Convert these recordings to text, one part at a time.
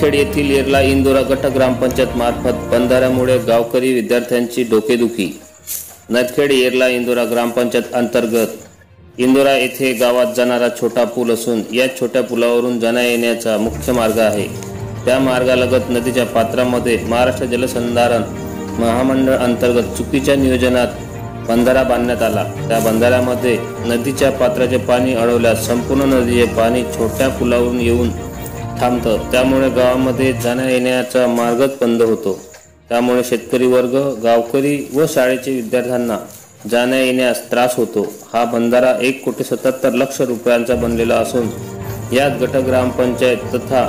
नदखेड येथील येरला इंदोरा गट ग्रामपंचायत मार्फत बंधाऱ्यामुळे गावकरी विद्यार्थ्यांची डोकेदुखी। नदखेड येरला इंदोरा ग्रामपंचायत अंतर्गत इंदोरा येथे गावात जाणारा छोटा पूल असून या छोट्या पुलावरून जाण्या येण्याचा मुख्य मार्ग आहे। त्या मार्गालगत नदीच्या पात्रामध्ये महाराष्ट्र जलसंधारण महामंडळ अंतर्गत चुकीच्या नियोजनात बंधारा बांधण्यात आला। त्या बंधाऱ्यामध्ये नदीच्या पात्राचे पाणी अडवल्यास संपूर्ण नदीचे पाणी छोट्या पुलावरून येऊन थांबतं। त्यामुळे गावामध्ये जाण्या येण्याचा मार्गच बंद होतो। त्यामुळे शेतकरी वर्ग, गावकरी व शाळेचे विद्यार्थ्यांना जाण्या येण्यास त्रास होतो। हा बंधारा 1,77,00,000 रुपयांचा बनलेला असून यात गट ग्रामपंचायत तथा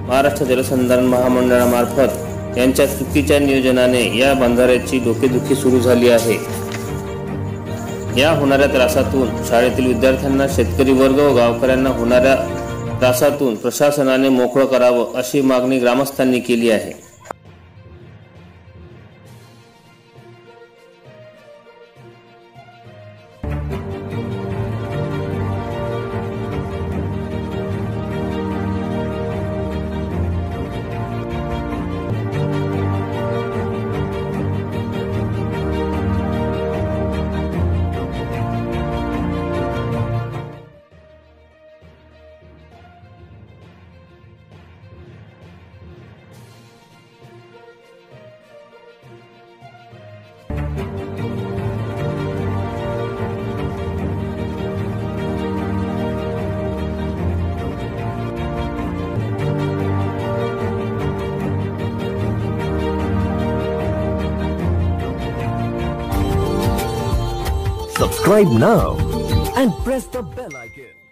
महाराष्ट्र जलसंधारण महामंडळामार्फत यांच्या चुकीच्या नियोजनाने या बंधाऱ्याची डोकेदुखी सुरू झाली आहे। या होणाऱ्या त्रासातून शाळेतील विद्यार्थ्यांना, शेतकरी वर्ग व गावकऱ्यांना होणाऱ्या त्रासातून प्रशासनाने मोकळं करावं अशी मागणी ग्रामस्थांनी केली आहे। Subscribe now and press the bell icon.